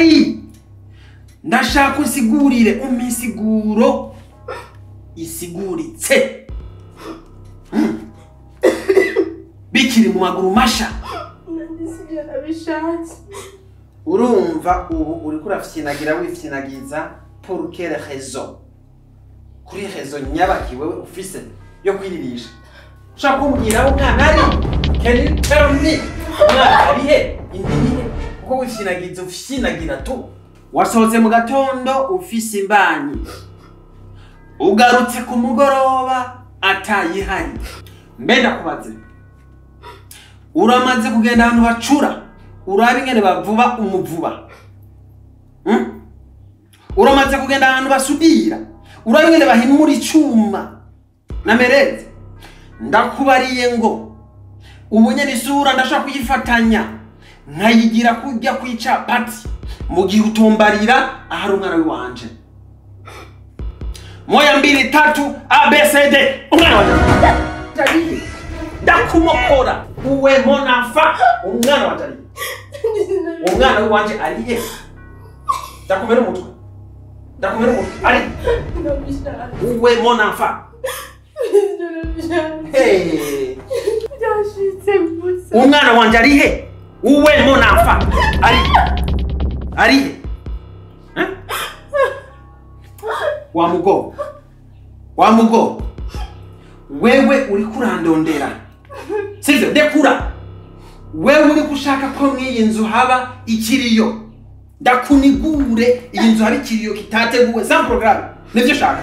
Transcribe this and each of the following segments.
Keri ndashaka unsigurire umpisiguro isiguritse bikiri mu maguru masha nandisigira nabishatse urumva ubu uri kurafyinagira wifyinagiza pour quelle raison kuri raison nyabaki wewe ufise yo kwiririsha ushaka kumbwira umwana ari Keri tell me umwana ari he indini kuko wifyinagiza ufyinagira tu wasohotse mu gatondo ufise imbanyi ugarutse ku mugoroba atayihari mbenda kubaze uramaze kugenda ahantu bacura urabe ingene bavuba umuvuba uramaze kugenda ahantu basudira urabe ingene bahimura icuma na mereze ndakubariye ngo ubunye n'isura ndashaka kuyifatanya nkayigira kujya kwica pati mu gihe utumbarira ahari umwana wanje moya mbili tatu ABCD umwana wanje ndakumokora uwe monafa umwana wanje ari umwana wanje ari he ndakumera umutwe ari uwe monafa hey umwana wanje ari he uwe monafa ari he wamugo wewe uri kurandondera sivyo dekura wewe uri gushaka ko mwiyi nzu haba ikiriyo ndakunigure iyi nzu haba ikiriyo kitateguwe sans programme nivyo shaka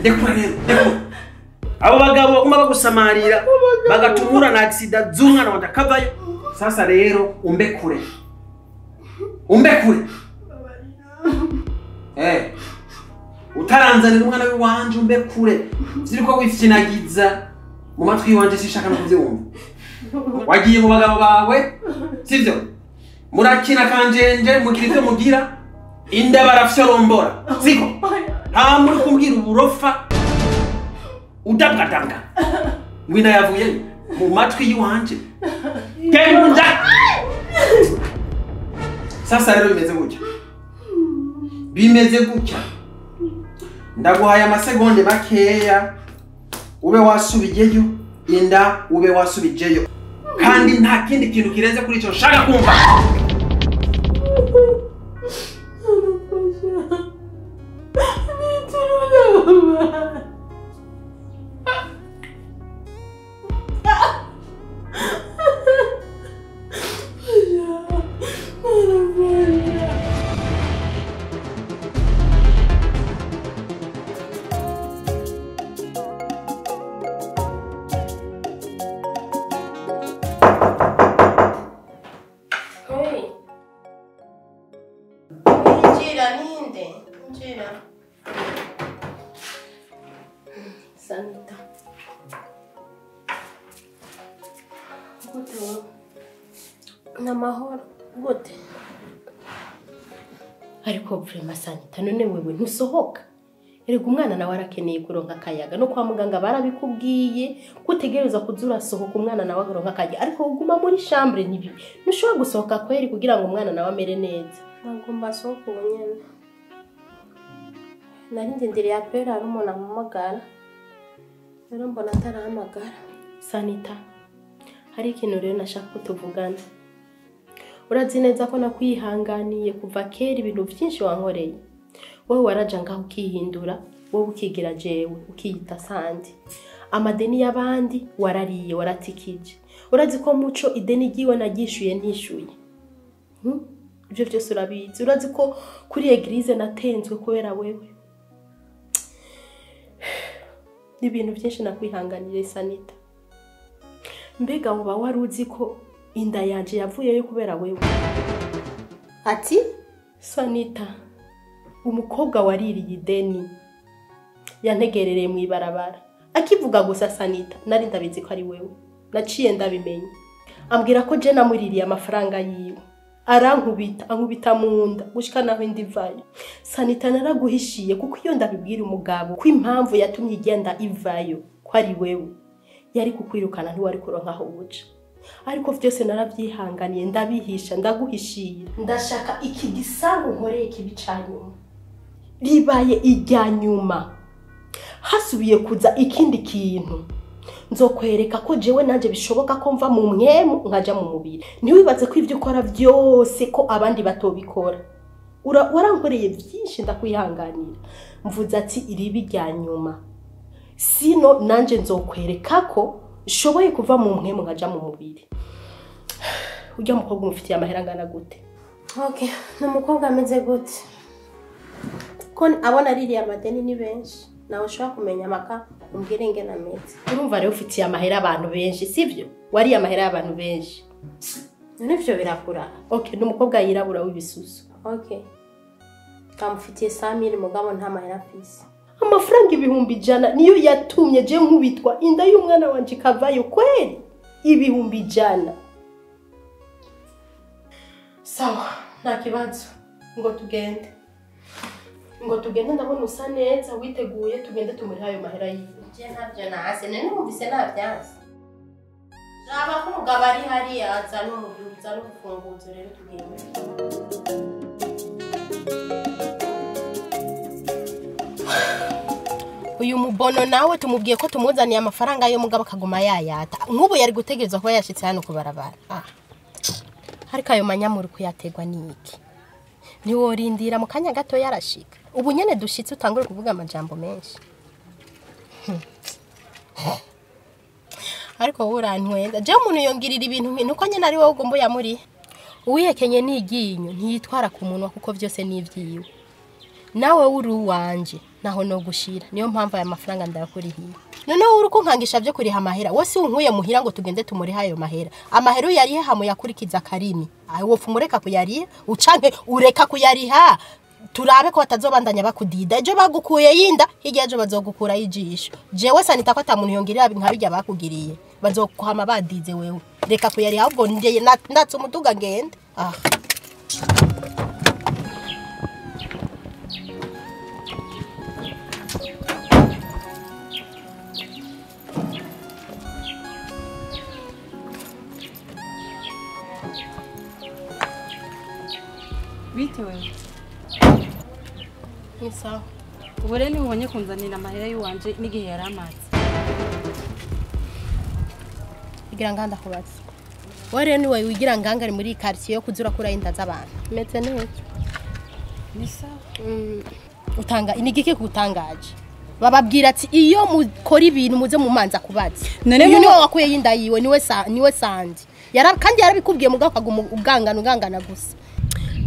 dekura rero dekura abo bagabo kuma bagusamarira bagatumura na accident z'umwana wanje akavayo sasa rero umbekure utaranzanira umwana wanje umbekure ziriko wifyinagiza mu matwi wanje sishaka no kuvyumva wagiye mu bagabo bawe sivyo murakina kanjenje mugira ivyo mugira inda barafyorombora siko nta muri kumbwira uburofa udabwadanga ngwina yavuye mu matwi yiwanje kenda sasa rero bimeze gutya ndaguhaye amasegonde makeya ube wasubijeyo inda ube wasubijeyo kandi nta kindi kintu kirenze kuri ico shaka kumva Sanita. Gute namahoro gute ariko prima Sanita none wewe ntusohoka erega umwana nawe arakeneye kuronka akayaga no kwa muganga barabikubwiye kutegereza kuzura sohoka umwana nawe aronka akayaga ariko uguma muri chambre nibi ntushobora gusohoka kweri kugira ngo umwana nawe amere neza ngomba sohoka unyene nari ndindiriye apera ari umuntu amamagara rero mbona atarahamagara Sanita hari ikintu rero nashaka ko tuvugana urazi neza ko nakwihanganiye kuva kera ibintu byinshi wankoreye wowe waraja ngaho ukihindura wowe ukigira jewe ukiyita sandi amadeni y'abandi warariye waratikije urazi ko muco ideni giwe nagishuye ntishuye ibyo byose urabizi urazi ko kuri eglise natenzwe kubera wewe ibintu byinshi nakwihanganiye Sanita mbega uba waruzi ko inda yanje yavuyeyo kubera wewe ati Sanita umukobwa waririye ideni yantegerereye mu ibarabara akivuga gusa Sanita nari ndabizi ko ari wewe naciye ndabimenye ambwira ko je namuririye amafaranga yiwe ankubita mu nda gushika naho indivayo Sanita naraguhishiye kuko iyo ndabibwira umugabo ko impamvu yatumye igenda ivayo ko ari wewe yari kukwirukana ntiwari kuronka aho ubuca ariko vyose naravyihanganiye ndabihisha ndaguhishira ndashaka iki gisangu nkoreye kibicanyuma ribaye irya nyuma hasubiye kuza ikindi kintu nzokwereka ko jewe nanje bishoboka ko mva mu mwemu nkaja mu mubiri ntiwibaze ko ivyo ukora vyose ko abandi batobikora warankoreye vyinshi ndakwihanganira mvuze ati iribi rya nyuma sino nanje nzokwereka ko shoboye kuva mu mwemu nkaja mu mubiri ujya mukobwa umufitiye amahera angana gute Okay, n'umukobwa ameze gute ko abona ririya amadeni ni benshi nawe ushobora kumenya amaka umbwire ingene ameze urumva rero ufitiye amahera abantu benshi sivyo wari amahera y'abantu benshi nivyo birakura okay n'umukobwa yirabura w'ibisusu okay kamufitiye 100,000 mugabo nta mahera afise amafaranga 100 niyo yatumye je nkubitwa inda y'umwana wanje kavayo kweli 100 sawa nta kibazo ngo tugende ndabona usa neza witeguye tugende tumuri hayo mahera yiwe je ntavyo nase nene numvise navyanse raba ko umugabo ari hariya aza n'urufunguzo rero tugende uyu mubono nawe tumubwiye ko tumuzaniye amafaranga yo mugabo akaguma yayata nk'ubu yari gutegereza kuba yashitse hano ku barabara hariko ayo manyamuri kuyategwa niki niworindira mu kanya gato yarashika ubu nyene dushitse utangure kuvuga amajambo menshi ariko urantwenda je umuntu yongirira ibintu nuko nyene ari wowe ugomba yamuri uwihekenye n'iginyo ntiyitwara ku munwa kuko vyose n'ivyiwe nawe uri uwanje naho no gushira niyo mpamvu aya mafaranga ndakurihiye noneho uri kunkangisha byo kuriha amahera wose unkuye muhira ngo tugende tumuri hayo mahera amahera yarihe hamo yakurikiza karimi aho wopfu mureka kuyariha ucanke ureka kuyariha turabe ko batazobandanya bakudida ejo bagukuye yinda hirya ejo bazogukura ijisho jewe Sanita ko atamuntu yongirira nkabijya bakugiriye bazokuhama badize wewe reka kuyariha ahubwo nje ndatse umuduga ngende bitewe ni sawa ubu rero ntibonye kunzanira amahera y'uwanje n'igihe yari amazi igira nganda kubaza wowe rero niwe wigira nganga ari muri quartier yo kuzura kura inda z'abantu meze neza ni sawa utanga inigike kutangaje bababwira ati iyo mukora ibintu muze mu manza kubaza uyu niwe wakuye yinda yiwe niwe sandi kandi yarabikubwiye mugabo kaguma ugangana gusa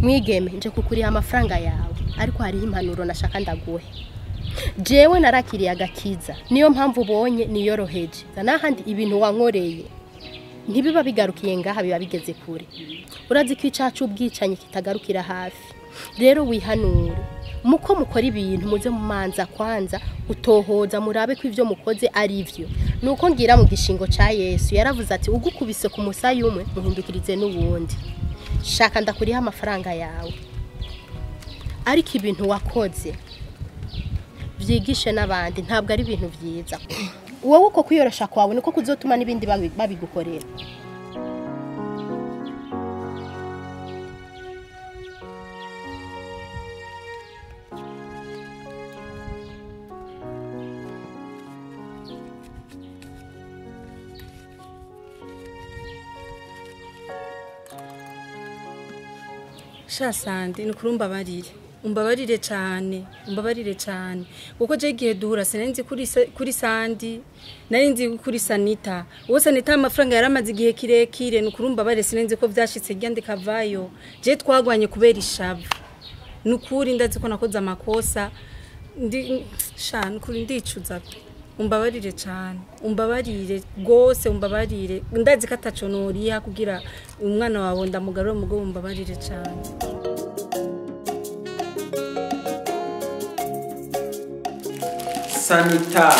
mwigeme nje kukuriha amafaranga yawe ariko hari impanuro nashaka ndaguhe jewe narakiriye agakiza niyo mpamvu ubonye niyoroheje n'ahandi ibintu wankoreye ntibiba bigarukiye ngaha biba bigeze kure urazi ko icacu ubwicanye kitagarukira hafi rero wihanure muko mukora ibintu muze mu manza kwanza utohoza murabe ko ivyo mukoze ari ivyo nuko ngira mu gishingo ca Yesu yaravuze ati ugukubise ku musayi umwe muhindukirize n'uwundi shaka ndakuriha amafaranga yawe ariko ibintu wakoze vyigishe n'abandi ntabwo ari ibintu vyiza wowe uko kwiyorosha kwawe niko kuzotuma n'ibindi babigukorera Shasandi nukurumba umbabarire cyane kuko je gihe duhura sinenzi kuri Sandi narinzi kuri Sanita uwo Sanita amafaranga yaramaze igihe kirekire nukurumba bare sinenzi ko byashitse gyande kavayo je twagwanye kubera ishavu nukuri ndazi ko nakoze amakosa nukuri ndicuza umbabarire cyane umbabarire gose umbabarire ndazi kataco noriya kugira umwana wawe ndamugarura mugo umbabarire cyane Sanita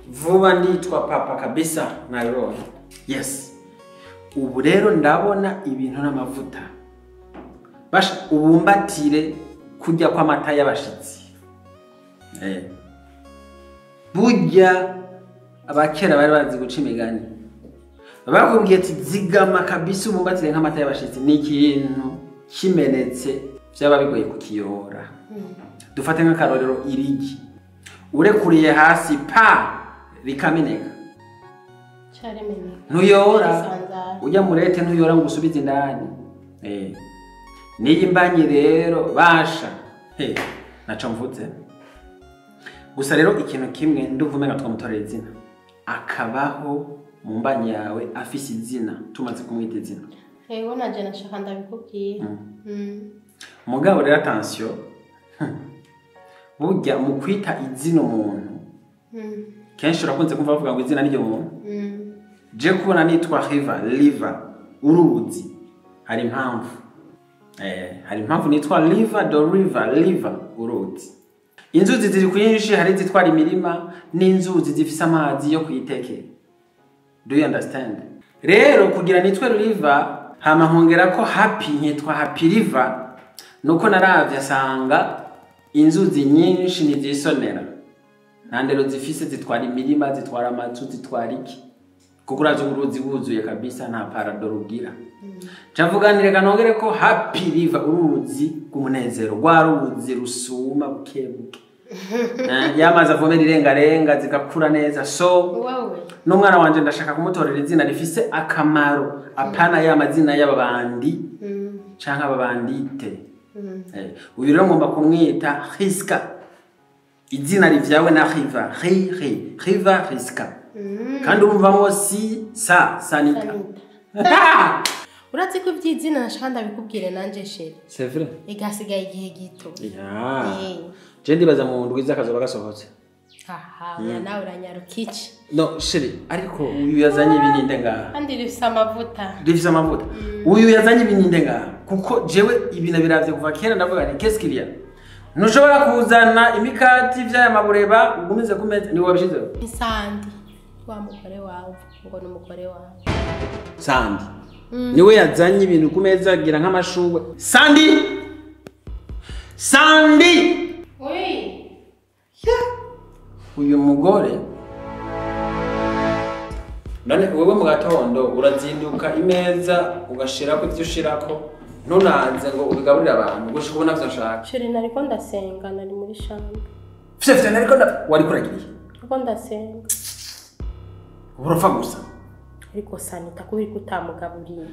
vuba nditwa papa kabisa Nairobi yes ubu rero ndabona ibintu n'amavuta basha ubumbatire kujya kwa mata y'abashitsi burya abakera bari bazi guca imigani bakubwiye ati zigama kabisa umumbatire nk'amata y'abashitsi ni ikintu kimenetse byaba bigoye kukiyora dufate nk'akarorero irigi urekuriye hasi pa rikameneka ntuyora ujya murete ntuyora ngo usubize indani niyi mbanyi rero basha naco mvuze gusa rero ikintu kimwe nduvume nga twamutorera izina akabaho mu mbanyi yawe afise izina tumaze kumwita izina Ewe naje nashaka ndabikubwiye mugabo rero attention burya mu kwita izina umuntu kenshi urakunze kumva bavuga ngo izina n'iryo muntu je kubona nitwa river uruzi hari impamvu nitwa river uruzi inzuzi ziri kwinshi hari zitwara imirima n'inzuzi zifise amazi yo kwitekera do you understand rero kugira nitwe river hama nkongera ko happy nkitwa happy river nuko naravye asanga inzuzi nyinshi nizisonera ntandero zifise zitwara imirima zitwara amazu zitwara iki kuko uraje uruzi buzuye kabisa nta paradoro ugira cavuganire kanongere ko happy river uruzi kumunezero rwa ruzi rusuma bukebuke yamaze avomera irengarenga zigakura neza so n'umwana wanje ndashaka kumutorera izina rifise akamaro apana y'amazina y'ababandi canke ababandite uyu rero ngomba kumwita Riska izina rivyawe na river Riska kandi urumvamo Sanita urazi ko iby'izina nashaka ndabikubwire nanje sheri c'est vrai igasigaye igihe gito je ndibaza mu ndwi z'akazoba gasohotse ya nawe uranyarukici no sheri ariko uyu yazanye ibininde ngaha kandi rifise amavuta uyu yazanye ibininde ngaha kuko jewe ibintu biravye kuva kera ndavuga ni qu'est-ce qu'il y a ntushobora kuzana imikati vy'aya mabureba ugumize kumeza ni wabishize Sandi wa mugore wawe ngo ni umugore wawe Sandi niwe yazanye ibintu kumeza agira nk'amashugwe Sandi uyu mugore none wewe mu gatondo urazinduka imeza ugashirako ivyo ushirako ntunanze ngo ubigaburire abantu gushika ubona vyo nshaka sheri nariko ndasenga nari muri shambre fye nariko wari kuragiriye nariko ndasenga urapfa gusa ariko Sanita kubiri kutamugaburiye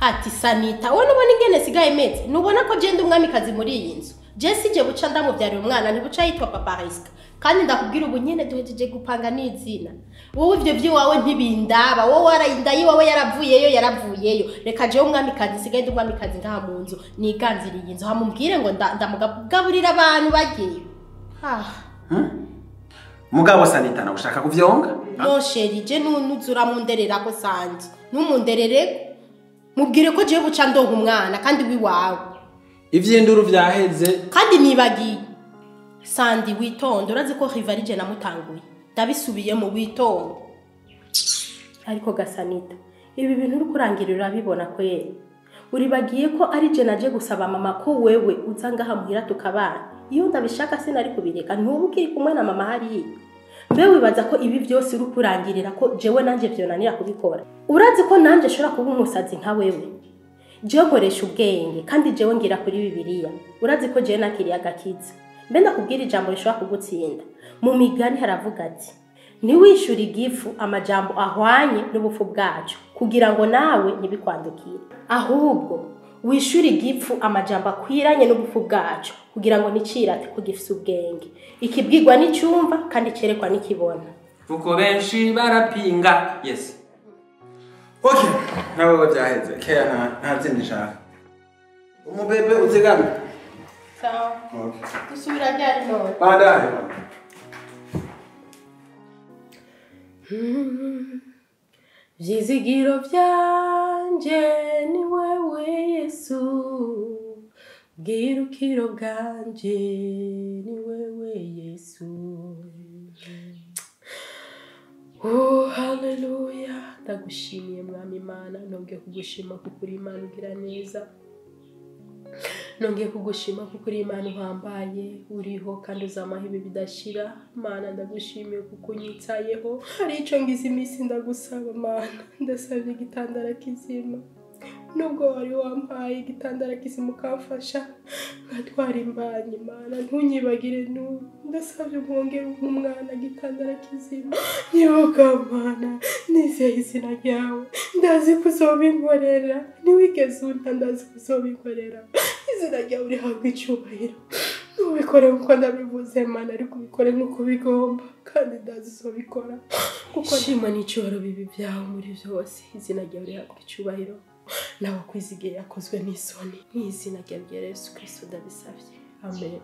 ati Sanita wowe nubona ingene sigaye meze nubona ko je ndi umwamikazi muri iyi nzu je sije buca ndamuvyarira umwana ntibuca yitwa Papa Riska kandi ndakubwira ubu nyene duhejeje gupanga n'izina wowe ivyo vy'iwawe ntibindaba wowe warayinda yiwawe yaravuyeyo reka je umwamikazi sigaye ndi umwamikazi ngaha mu nzu niganziriye inzu hamubwire ngo ndamugaburira abantu bagiye mugabo Sanita nawe ushaka kuvyonga no sheri je nuzura munderera ko Sandi numunderere mubwire ko je buca ndonka umwana kandi wiwawe ivyinduru vyaheze kandi nibagiye Sandi witonde urazi ko rivarije namutanguye ndabisubiye mu witonde ariko gasanita ibi bintu uri kurangirira urabibona ko yeye uribagiye ko ari je naje gusaba mama ko wewe uza ngaha muhira tukabana iyo ndabishaka sinari kubireka ntubukiri kumwe na mama hari mbe wibaza ko ibi byose uri kurangirira ko jewe nanje vyonanira kubikora urazi ko nanje shora kuba umusazi nka wewe jewe nkoresha ubwenge kandi jewe ngira kuri Bibiliya urazi ko jewe nakiriye agakiza mbe ndakubwira ijambo rishobora kugutsinda mu migani haravuga ati niwishura igifu amajambo ahwanye n'ubupfu bwacu kugira ngo nawe ntibikwandukire ahubwo wishura igifu amajambo akwiranye n'ubupfu bwacu kugira ngo nicirate ko gifise ubwenge ikibwirwa n'icyumva kandi cerekwa n'ikibona kuko benshi barapinga yes okay nawe byaheze kera nta zindi nshaka umubebe uzigame sawa dusubira ryari none baadaye vyizigiro vyanje ni wewe Yesu bwirukiro bwanje ni wewe Yesu oh hallelujah ndagushimiye mwami Imana nongeye kugushima kuko uri Imana ugira neza nongeye kugushima kuko uri Imana uhambaye uriho kandi uzamaho ibi bidashira. Mana ndagushimiye kuko unyitayeho. Hari ico ngize iminsi ndagusaba Mana, ndasabye igitandara kizima. Nubwo wari wampaye igitandara kizima ukamfasha ngatwara imbanyi Mana, ntunyibagire n'ubu. Ndasabye mwongere umwana igitandara kizima. Nyoka Mana, nizeye izina ryawe, ndazi kuzobinkorera. Niwigeze unta, ndazi kuzobinkorera. Izina ryawe rihabwa icyubahiro. Ubikore nkuko ndabivuze Mana, ariko ubikore nkuko bigomba, kandi ndazi uzobikora kuko ndimo n'icyubahiro bibi byawe muri byose. Izina ryawe rihabwa icyubahiro. Nawe kwizigiye yakozwe n'isoni. Mu izina rya Yesu Kristo ndabisabye, amen.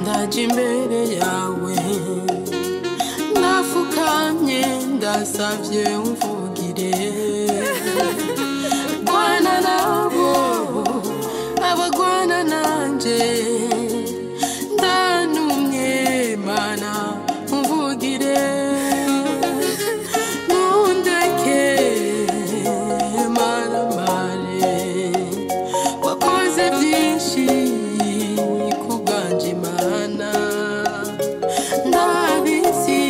Ndaje imbere yawe nafukamye, ndasavye umvugire. Bwana nabo abagwana nanje, ndanumye Mana umvugire. Nundeke Mana mare, wakoze byinshi kubwanje Mana. Ndabizi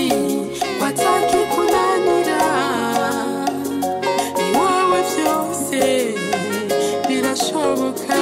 wataki kunanira, ni wowe byose birashoboka.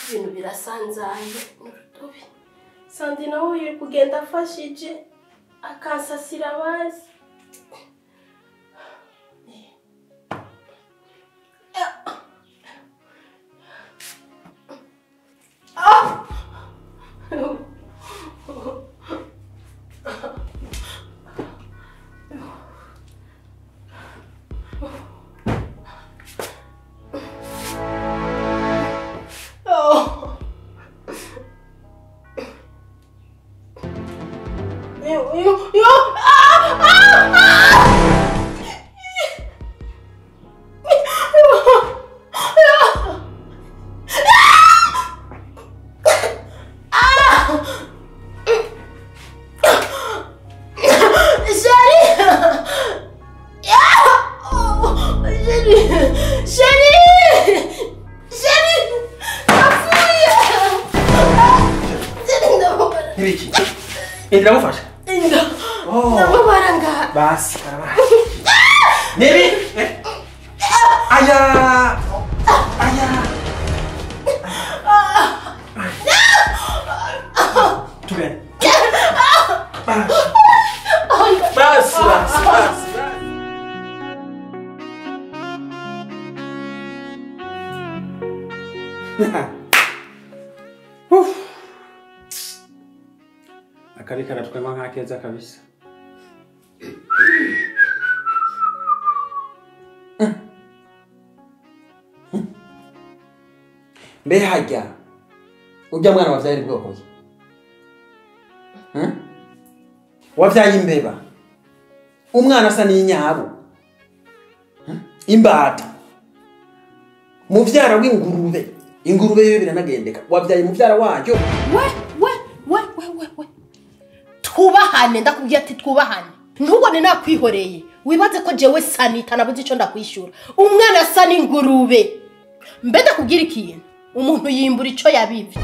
Ibintu birasanzaye n'urutobi. Sandi nawe yiri kugenda afashije akansasira bazi. Chérie! Chérie! Apfuye! Chérie ndababara. Nibiki? Indira gufasha. Inda. Ndababara ngaha. Basi karaba. Nibi? Aya! Aya! Tugende. Basi. Akabi karatwema nk'akeza kabisa. Mbe hajya ujya mwana wavyaye bwoko ki? Wavyaye imbeba. Umwana asa n'inyabo. Imbata. Muvyara w'ingurube. Ingurube yo biranagendeka. Wavyaye muvyara wayo. We. Twubahane ndakubwiye ati twubahane. Ntubone nakwihoreye. Wibaze ko jewe Sanita nabuze ico ndakwishura. Umwana asa n'ingurube. Mbe ndakubwira ikintu. Umuntu yimbura ico yabivye.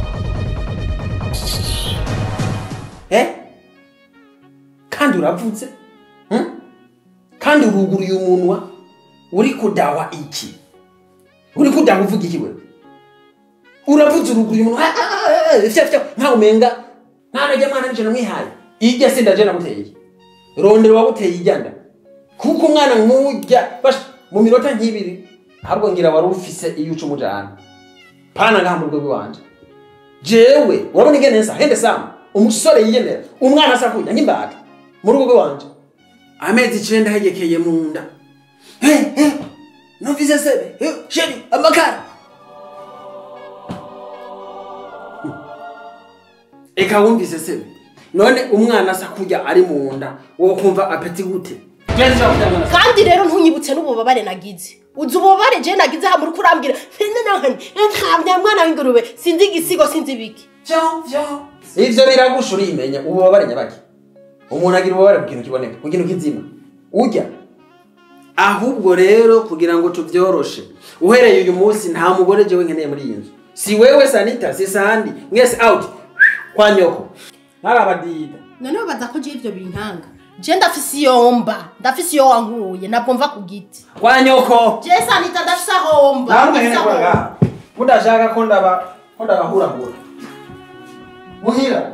Kandi uravuze? Kandi uruguruye umunwa uri kudawa iki? Uri kudawa uvuga iki wewe? Uravuze uruguruye umunwa fya nta umenga nta najya mwana n'ijana mwihaye. Ijya se ndaje naguteye. Rondero waguteye ijyanda. Kuko umwana nkujya basha mu minota nk'ibiri ahubwo ngira wari ufise iyo uca umujana. Pana ngamurwe wanje. Jewe wabona igeneza hende sama umusore yiyemera umwana asakujya nk'imbata mu rugo wanje. Amezi 9 hegekeye mu nda. No vise sebe. Sheri amakara. Eka wumvise sebe. None umwana asakujya ari mu nda wo kumva apeti gute? Kandi rero ntunyibutse n'ububabare nagize. Uzi ububabare je nagize ha muri kurambira. Nta mwana w'ingurube sinzi igisigo sinzi biki. Ivyo biragushura imenya ububabare nyabaki. Umuntu agira ububabare bw'intu kiboneka, kugira kizima. Ujya. Ahubwo rero kugira ngo tuvyoroshe. Uhereye uyu munsi nta mugore jewe nkeneye muri iyi nzu. Si wewe Sanita, si Sandi, mwese out. Kwa nyoko. Narabadida. None baza ko je ivyo binkanga. Je ndafise yomba, ndafise yo wankuye nabwo mva ku giti. Kwa nyoko. Je Sanita ndafise homba. Namwe hene kwaga. Mudashaka ko ndabahura. Muhira.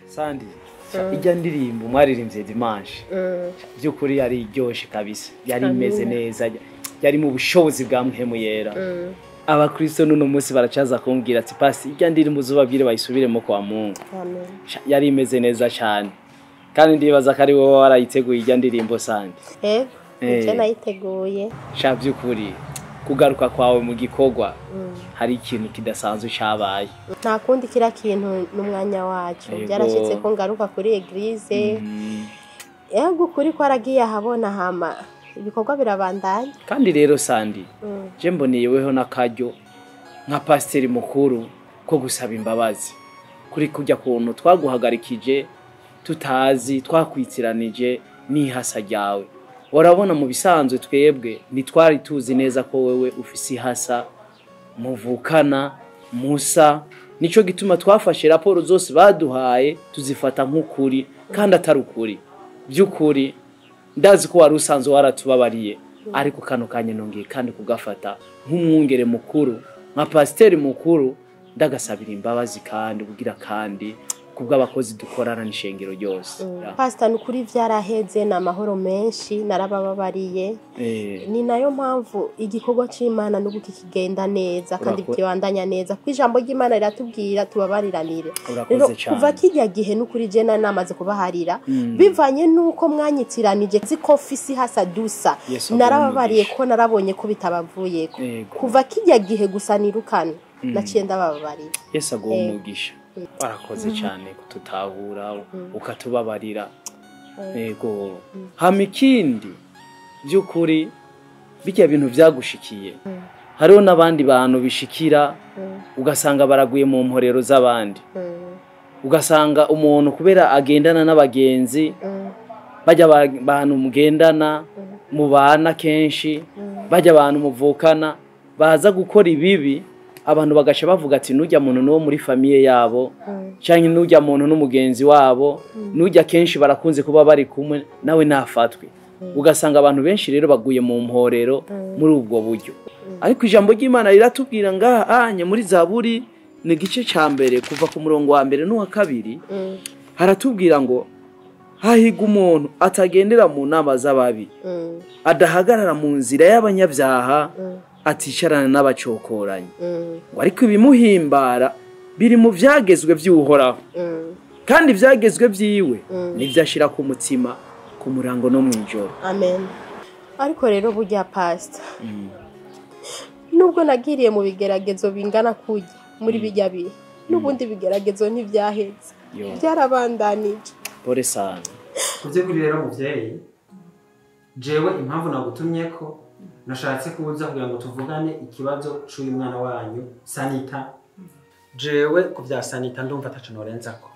Sandi, ijya ndirimbo mwaririmbye dimanche. Byukuri yari iryoshe kabisa. Yari imeze neza. Yari mu bushobozi bwa muhemu yera. Abakristo nuno munsi baracaza kumbwira ati pasi ijya ndirimbo zubabwire bayisubiremo kwa Mungu. Amen. Yari imeze neza cyane. Kandi ndibaza ko ari wowe warayiteguye ijya ndirimbo Sandi. Je nayiteguye. Sha byukuri kugaruka kwawe mu gikorwa hari ikintu kidasanzwe cyabaye. Nta kundi kira kintu n'umwanya wacu. Byarashitse ko ngaruka kuri eglise. Yego kuri ko aragiye habona hama ibikorwa birabandanya. Kandi rero Sandi je mboneyeweho nakaryo nka pasiteri mukuru ko gusaba imbabazi kuri kujya kuntu twaguhagarikije tutazi twakwitsiranije n'ihasa ryawe. Warabona mu bisanzwe twebwe nitwari tuzi neza ko wewe ufise ihasa muvukana musa, nico gituma twafashe raporo zose baduhaye tuzifata nk'ukuri kandi atari ukuri. Byukuri ndazi ko wari usanzwe waratubabariye, ariko kano kanye nongeye kandi kugafata nk'umwungere mukuru nka pasiteri mukuru ndagasabira imbabazi kandi kugira kandi kubw'abakozi dukorana n'ishengero ryose. Pastor nukuri vyaraheze na mahoro menshi narabababariye. Ni nayo mpamvu igikorwa c'Imana n'ubu kikigenda neza kandi kibandanya neza. Kwijambo ry'Imana riratubwira tubabariranire. Rero kuva kijya gihe n'ukuri je namaze kubaharira bivanye nuko mwanyitiranije ziko ofisi hasa dusa. Narababariye ko narabonye ko bitabavuyeko. Kuva kijya gihe gusa nirukana naciye ndababarira. Yesu agumugisha. Barakoze cyane kututahura ukatubabarira. Yego. Hamikindi byukuri bijya bintu byagushikiye. Hariho nabandi bantu bishikira ugasanga baraguye mu mporero z'abandi. Ugasanga umuntu kubera agendana n'abagenzi bajya abantu mugendana mubana kenshi bajya abantu muvukana baza gukora ibibi abantu bagasha bavuga ati nujya muntu no muri famiye yabo cyangwa nujya muntu n'umugenzi wabo nujya kenshi barakunze kuba bari kumwe nawe nafatwe ugasanga abantu benshi rero baguye mu mporero muri ubwo buryo ariko ijambo ry'Imana riratubwira ngaha anye muri Zaburi ni gice ca mbere kuva ku murongo wa mbere n'uwa kabiri haratubwira ngo hahiga umuntu atagendera mu nama z'ababi adahagarara mu nzira y'abanyabyaha aticarana n'abacokoranye ariko ibimuhimbara biri mu vyagezwe by'uhoraho kandi ivyagezwe byiwe nivyashira ku mutima ku murango no mwijoro amen. Ariko rero burya pastor nubwo nagiriye mu bigeragezo bingana kujya muri bijya bihe n'ubundi bigeragezo ntivyaheze byarabandanije pore sana kuvye kuri rero muvyeyi jewe impamvu nagutumye ko nashatse kuza kugira ngo tuvugane ikibazo c'uyu mwana wanyu Sanita jewe kuvya Sanita ndumva taco norenzako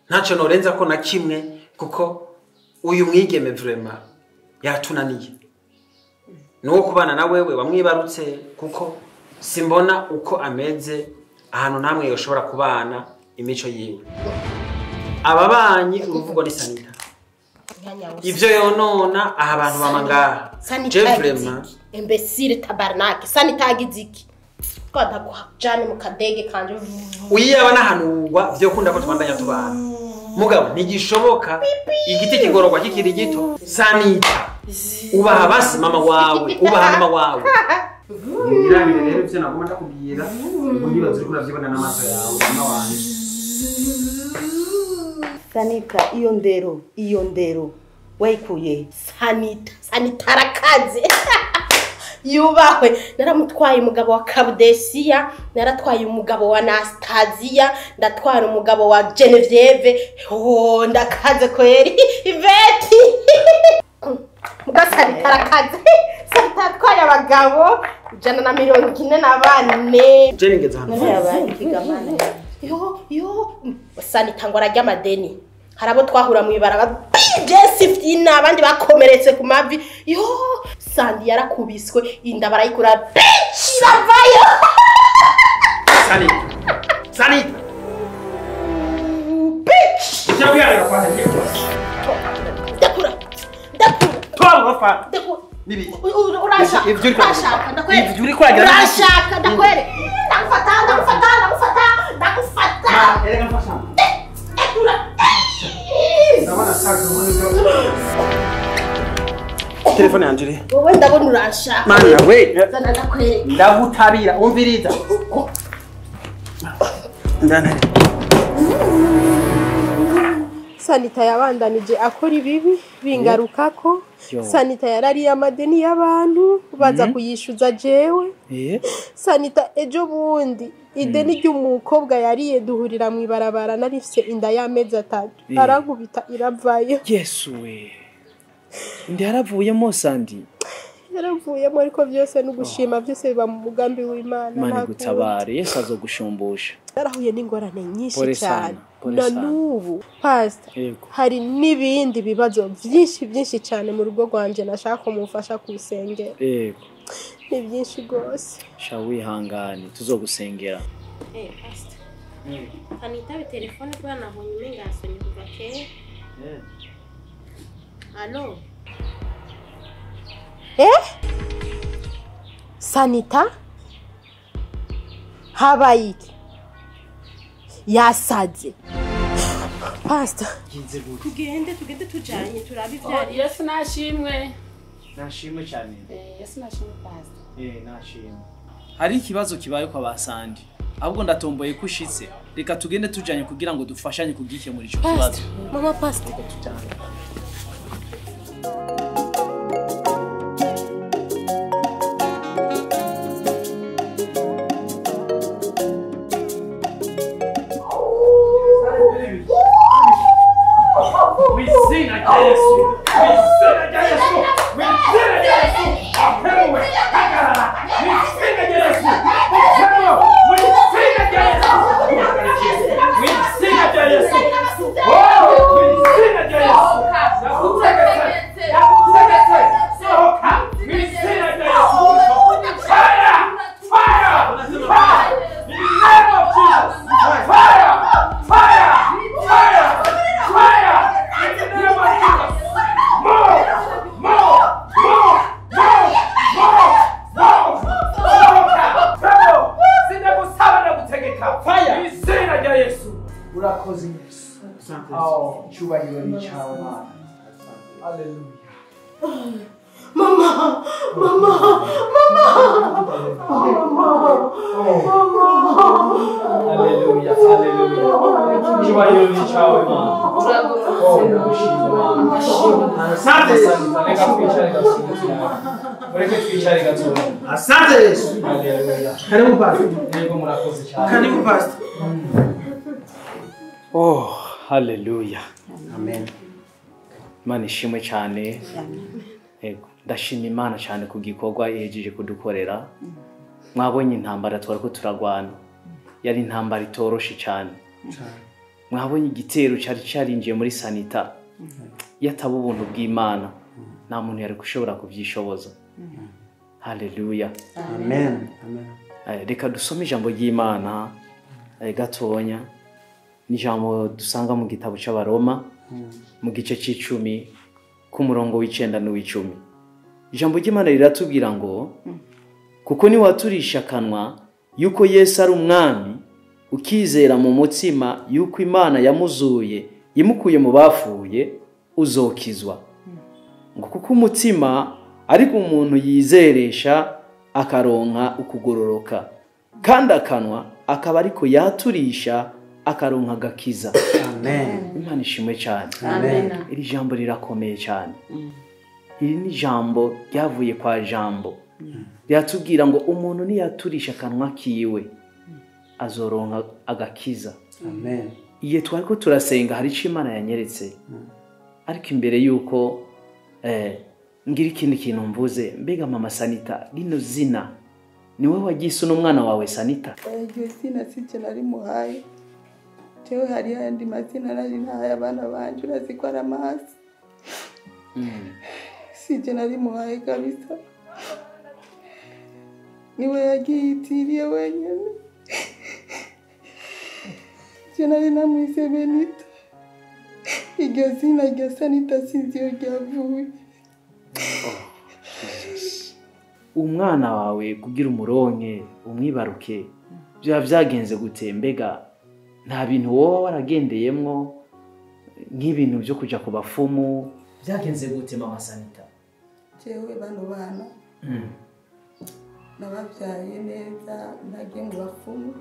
ntaco norenzako na kimwe kuko uyu mwigeme vraiment yatunaniye nuwo kubana na wewe wamwibarutse kuko simbona uko ameze ahantu namwe yoshobora kubana imico yiwe ababanyi uruvugo ni Sanita ivyo yonona aha abantu bamangaha je vraiment imbesire tabarnake Sanita agiziki kwada kwa jane mu kadege kanje uyaba nahanurwa vyo kunda ko tubandanya tubana mugabo ntigishoboka igiti kigororwa kikiri gito Sanita ubaha basi mama wawe ubaha mama wawe nirabire rero ivyo nagomba ndakubwira ubundi bazuri kuravyibona n'amaso yawe mama wanje Sanita iyo ndero wayikuye Sanita arakaze yubahwe naramutwaye umugabo wa Kabudesiya naratwaye umugabo wa Anastasia ndatwara umugabo wa Genevieve ndakaze kweri Iveti Sanita arakaze Sanita atwaye abagabo 144 je ngeze hano yabaye ikigamana yo Sanita ngo arajya amadeni harabo twahura mu ibaraba Jesse abandi bakomeretse ku mavi yo Sandi yarakubiswe inda barayikura iravayo Sanita bitch cyabwira kwa ngiye dakura twabafa nibi urashaka ndakwere ivyo uri kwagira urashaka ndakwere ndagufata erega mfasha telefone yanje wowe ndabona urashaka mana we zana ndakwere ndagutabira umviriza ndana Sanita yabandanije akora ibibi bingarukako Sanita yarari amadeni y'abantu baza kuyishuza jewe Sanita ejo bundi ideni ry'umukobwa yariye duhurira mu ibarabara narifise inda y'amezi 3 arankubita iravayo Yesu we ndi yaravuyemo Sandi yaravuyemo ariko byose n'ugushima byose biba mu mugambi w'Imana Imana gutabare Yesu azogushumbusha yarahuye n'ingorane nyinshi cyane na nubu pastor hari nibindi bibazo byinshi cyane mu rugo rwanje nashaka kumufasha kwisengera ni byinshi gose sha wihangane tuzogusengera pastor Sanita telefone kwa nabonye umenga asonye kuva kera Allo Sanita habayiki yasaze pastor tugende tujanye turabe ivyari Yesu nashimwe cyane Yesu nashimwe pastor nashimwe hari ikibazo kibaye kwa basandi ahubwo ndatomboye kushitse reka tugende tujanye kugira ngo dufashanye kugike muri ico kibazo mama pastor tujanye cyubahiro ni cyawe Mana. Haleluya. Haleluya, haleluya. Cyubahiro ni cyawe Mana. Asante Sanita, reka twicare gato. Mureke twicare gato. Asante Yesu. Haleluya. Karibu pastor. Yego murakoze cyane. Karibu pastor. Oh, haleluya. Amen. Imana ishimwe cyane. Yego, ndashima Imana cyane ku gikorwa ihejeje kudukorera. Mwabonye intambara twariko turagwana. Yari intambara itoroshe cyane. Mwabonye igitero cyari cyarinjiye muri Sanita. Yataba ubuntu bw'Imana. Nta muntu yari gushobora kubyishoboza. Haleluya. Amen. Amen. Reka dusome ijambo ry'Imana gatonya. Ni ijambo dusanga mu gitabo cy'Abaroma mu gice c'10 ku murongo w'icenda n'uw'icumi. Ijambo ry'Imana riratubwira ngo kuko ni waturisha kanwa yuko Yesu ari umwami ukizera mu mutima yuko Imana yamuzuye imukuye mu bafuye uzokizwa. Ngo kuko umutima ariko umuntu yizeresha akaronka ukugororoka kandi akanwa akaba ariko yaturisha akaronka gakiza. Amen. Imana ishimwe cyane. Amen. Iri jambo rirakomeye cyane. Iri ni jambo ryavuye kwa jambo. Ryatubwira ngo umuntu niyaturisha kanwa kiwe azoronka agakiza. Amen. Iye twariko turasenga hari ico Imana yanyeretse. Ariko imbere yuko ngira ikindi kintu mvuze, mbega mama Sanita, rino zina ni wowe wagiye n'umwana wawe Sanita? Iryo zina sije nari muhaye. Jewe hari ayandi mazina nari ntaye abana banje uraziko ari amazi. Sije nari muhaye kabisa. Niwe yagiyitiriye wenyene. Je nari namwise Benita. Iryo zina rya Sanita sinzi iyo ryavuye. Umwana wawe kugira umuronke umwibaruke bya byagenze gute? Mbega nta bintu wowe waragendeyemwo nk'ibintu byo kuja ku bafumu? Byagenze gute mama Sanita? Jewe bano bana nababyaye neza ntagiye mu bafumu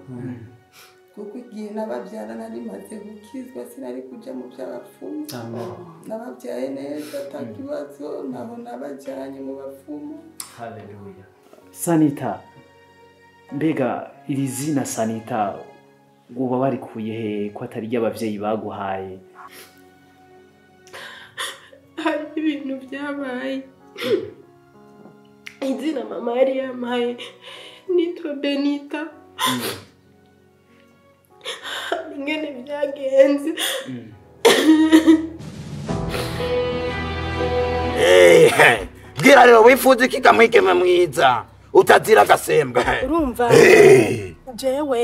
kuko igihe nababyara nari maze gukizwa sinari kuja mu by'abafumu. Nababyaye neza atakibazo nabo nabajyanye mu bafumu. Haleluya. Sanita, mbega iri zina Sanita uba barikuye he ko atari ry'abavyeyi baguhaye? Hari ibintu byabaye. Izina mama yari yamaye nitwa Benita. Ingene byagenze. Bwira rero wifuza iki kamwikeme mwiza utazira gasembwa. Urumva jewe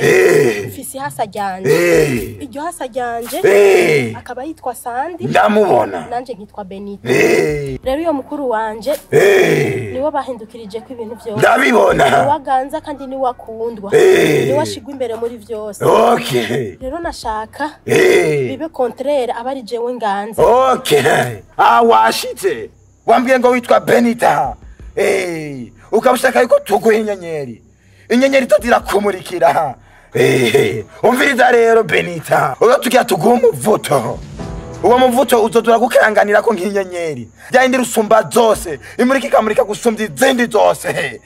mfisi hasa ryanje. Iryo hasa ryanje akaba yitwa Sandi. Ndamubona. Nanje nkitwa Benita. Rero uyo mukuru wanje niwe bahindukirije ko ibintu byose. Ndabibona. Waganza kandi ni wakundwa. Ni washigwa imbere muri byose. Okay. Rero nashaka bibe contraire abari jewe nganza. Okay. Washitse. Wambwiye ngo witwa Benita. Ukabushaka yuko tuguha inyenyeri. Inyenyeri tuzira kumurikira. Umviriza rero Benita. Uyo tugiye tuguha umuvuto. Uwo muvuto uzodura gukanganira ko nk'inyenyeri. Byayindi rusumba zose. Imurika murika gusumbya izindi zose.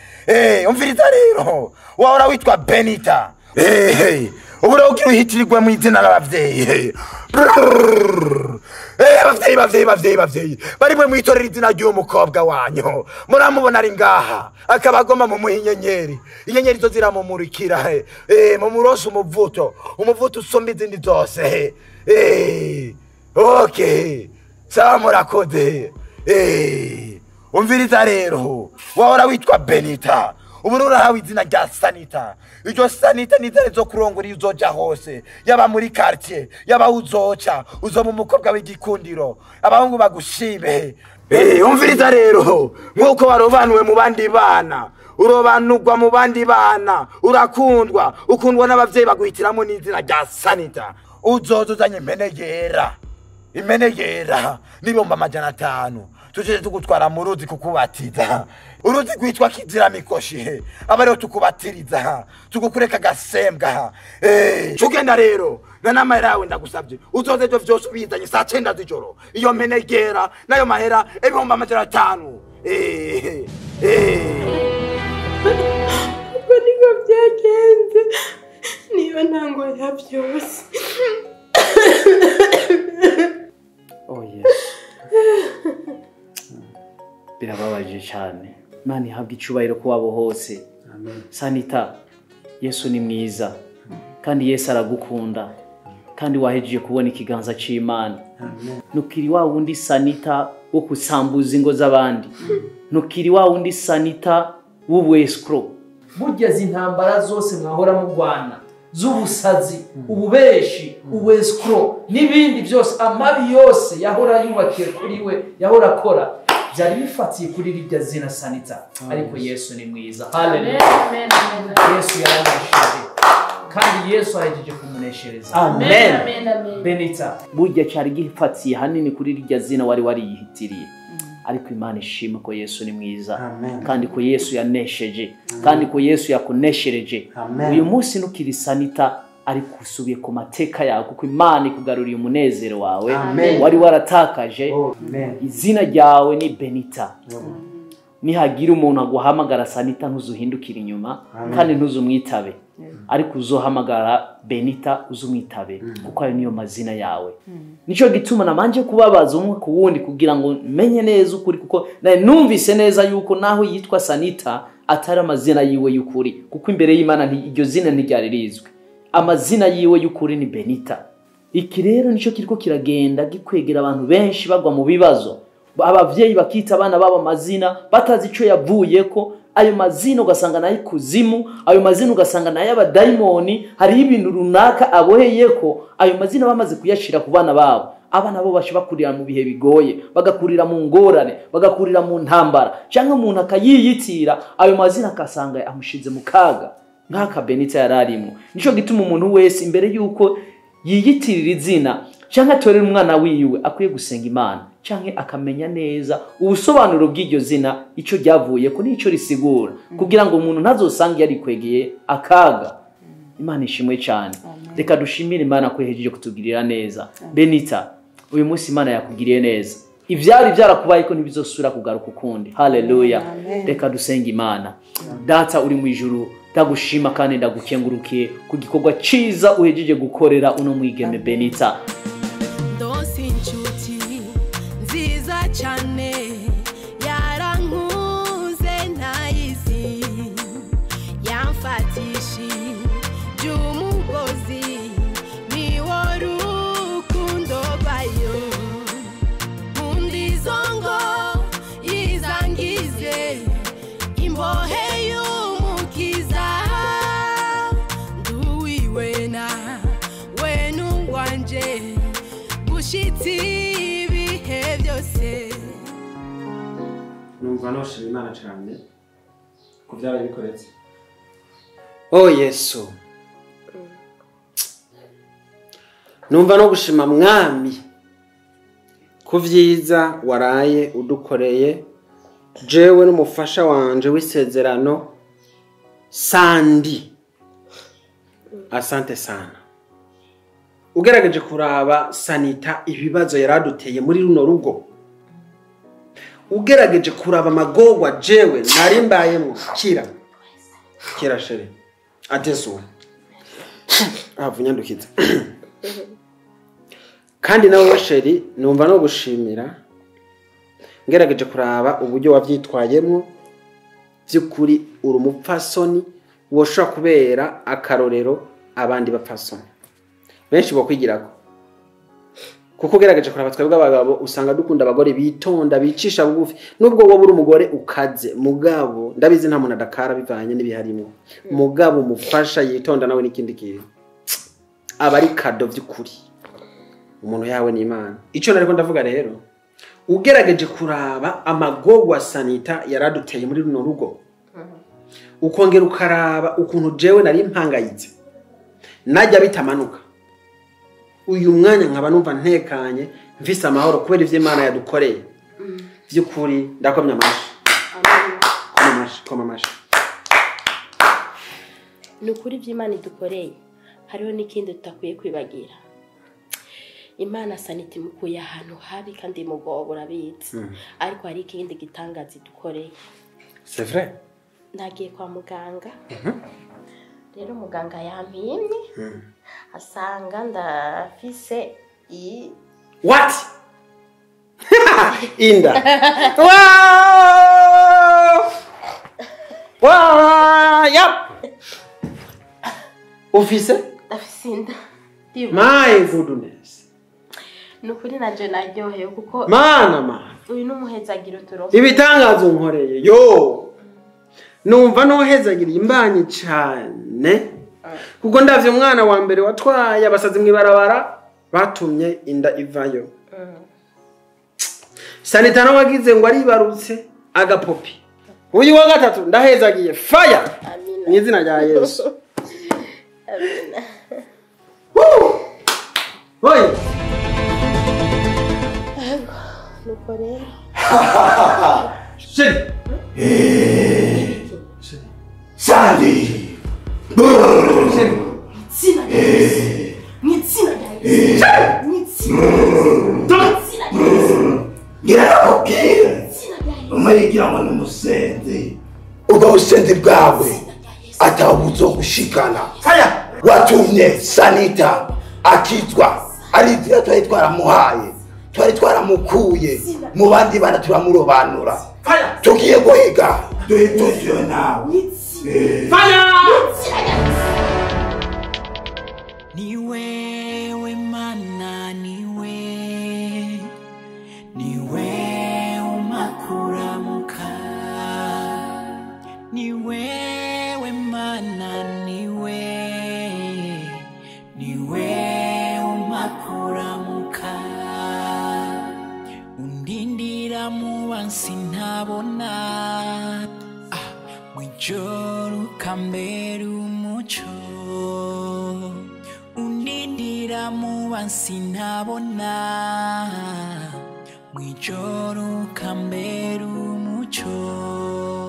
Umviriza rero. Wahora witwa Benita. Ubura ugira uhitirirwe mu izina l'abavyeyi. Abavyeyi barimwe mwitorera izina ry'umukobwa wanyu. Muramubona ari ngaha akabagoma mu muhinyenyeri. Inyenyeri zo ziramumurikira mu muroso umuvuto usomba izindi zose. Okay. Sawa murakoze. Umviriza rero. Wahora witwa Benita. Uburura hawe izina rya Sanita. Iryo Sanita nizere zo kurongora uzoja hose. Yaba muri quartier, yaba uzoca, uzoba umukobwa w'igikundiro. Abahungu bagushime. Umviriza rero, nkuko warobanuwe mu bandi bana. Urobanurwa mu bandi bana. Urakundwa, ukundwa n'abavyeyi baguhitiramo n'izina rya Sanita. uzoza uzanye impene yera n'ibihumbi 500 tuje tugutwara mu ruzi kukubatiza uruzi rwitwa kizira mikoshi aba rero tukubatiriza tugukureka gasembwa tugenda rero na mahera yawe ndagusabye uzoze ejo vyose ubizanye saa 9 z'ijoro iyo mpene yera nayo mahera ibihumbi 500 ubwo niko byagenze niyo ntango ya byose. Oh yes. Birababaje cyane. Imana ihabwe icubahiro ko wabo hose. Amen. Sanita, Yesu ni mwiza. Kandi Yesu aragukunda. Kandi wahejeje kubona ikiganza c'Imana. Amen. Nukiri wa wundi Sanita wo kusambuza ingo z'abandi. Nukiri wa wundi Sanita w'ubwescro. Burya zintambara zose mwahora mu Rwanda. Z'ubusazi, ububeshi, ubwescro n'ibindi byose amabi yose yahora yubakiye kuri we, yahora akora. Byari bifatiye kuri rirya zina Sanita. Ariko Yesu ni mwiza. Hallelujah. Amen. Yesu yaranesheje. Kandi Yesu ahejeje kumuneshereza. Amen. Benita, burya cyari gifatiye hanini kuri rirya zina wari wariyihitiriye. Ariko Imana ishima ko Yesu ni mwiza. Amen. Kandi ko Yesu yanesheje. Amen. Kandi ko Yesu yakuneshereje. Uyu munsi nukiri Sanita ariko usubiye ku mateka yawe kuko Imana ikugaruriye umunezero wawe. Amen. Wari waratakaje. Izina ryawe ni Benita. Nihagira umuntu aguhamagara Sanita ntuzuhindukira inyuma. Amen. Kandi ntuzumwitabe. Ariko uzohamagara Benita uzumwitabe kuko ayo niyo mazina yawe. Nico gituma namanje kubabaza umwe ku wundi kugira ngo menye neza ukuri kuko naye numvise neza yuko naho yitwa Sanita atari amazina yiwe y'ukuri kuko imbere y'Imana iryo zina ntiryari rizwe. Amazina yiwe y'ukuri ni Benita. Iki rero nico kiriko kiragenda gikwegera abantu benshi bagwa mu bibazo. Abavyeyi bakita abana babo amazina batazi ico yavuyeko. Ayo mazina ugasanga nayo kuzimu, ayo mazina ugasanga nayo abadaimoni, hari ibintu runaka aboheyeko, ayo mazina bamaze kuyashira ku bana babo. Abana bo bashibakurira mu bihe bigoye, bagakurira mu ngorane, bagakurira mu ntambara, canke umuntu akayiyitira, ayo mazina akasanga amushize mu kaga. Nkaka Benita yararimo. Nico gituma umuntu wese imbere yuko yiyitirira izina, canke atorera umwana wiwe akwiye gusenga Imana. Canke akamenya neza ubusobanuro bw'iryo zina ico ryavuye ko nico risigura kugira ngo umuntu ntazosanga yari kwegeye akaga. Imana ishimwe cyane. Reka dushimire Imana ko yejeje kutugirira neza. Benita, uyu munsi Imana yakugiriye neza. Ivyari byarakubaye ko ntibizosura kugaruka ukundi. Hallelujah. Reka dusenga Imana. Data uri mu ijuru, ndagushima kandi ndagukengurukiye ku gikorwa ciza uhejeje gukorera uno mwigeme Benita. Cyane yarankuze ntayizi yamfatishi by'umugozi niwo rukundo bayo undi zongo yizangize imbohe y'umukiza nduwiwe na wenu wanje gushitsi numva noshima Imana cyane ko byaraye bikoretse. Oh Yesu, numva no gushima mwami ku vyiza waraye udukoreye jewe n'umufasha wanje w'isezerano Sandi. Asante sana. Ugerageje kuraba Sanita ibibazo yaraduteye muri runo rugo. Ugerageje kuraba amagorwa jewe nari mbayemo kira shere ateso avunyandukitse kandi nawe sheri numva no gushimira ngerageje kuraba uburyo wavyitwayemo by'ukuri uri umupfasoni woshobora kubera akarorero abandi bapfasoni benshi bokwigirako kuko gerageje kuraba twebwe abagabo usanga dukunda abagore bitonda bicisha bugufi nubwo wowe uri umugore ukaze mugabo ndabizi nta muntu adakara bivanye n'ibiharimo mugabo mufasha yitonda nawe n'ikindi kintu abari kado by'ukuri umuntu yawe ni Imana. Ico nariko ndavuga rero ugerageje kuraba amagorwa Sanita yaraduteye muri runo rugo ukongera ukaraba ukuntu jewe nari impangayitse najya bitamanuka uyu mwanya nkaba numva ntekanye mvise amahoro kubera ivyo Imana yadukoreye by'ukuri ndakomye amashi ni ukuri iby'Imana idukoreye hariho n'ikindi tutakwiye kwibagira. Imana Sanita imukuye ahantu habi kandi mugobo urabizi, ariko hari ikindi gitangaza idukoreye. C'est vrai? Nagiye kwa muganga, rero muganga yampimye asanga ndafise What? Inda. Wow! Yep. Office? Ndafise inda. My goodness. Nukuri nanje naryohewe kuko Mana. Uyu numuhezagiro turonse. Ibitangazo nkoreye. Yo. Numva nohezagira imbanyi cyane. Kuko ndavye umwana wa mbere watwaye abasazi mwibarabara batumye inda ivayo. Sanita no wagize ngo aribarutse agapopi. Uyu wa gatatu ndahezagiye fire. Amina. Mwizina rya Yesu. Amina. Hoy. Nuko rero. Shit. Sali. Umayigira ngo numusenzi ubwo busenzi bwawe atabuzo gushikana watumye Sanita akizwa ari inzira twari twaramukuye mu bandi bana turamurobanura tugiye guhiga duhituje nawe Ni wewe mana, ni wewe umakuramuka, ni wewe mana, ni wewe umakuramuka, undindira mu bansi ntabona, mwijoro ukambera umuco, undindira mu bansi ntabona, mwijoro ukambera umuco.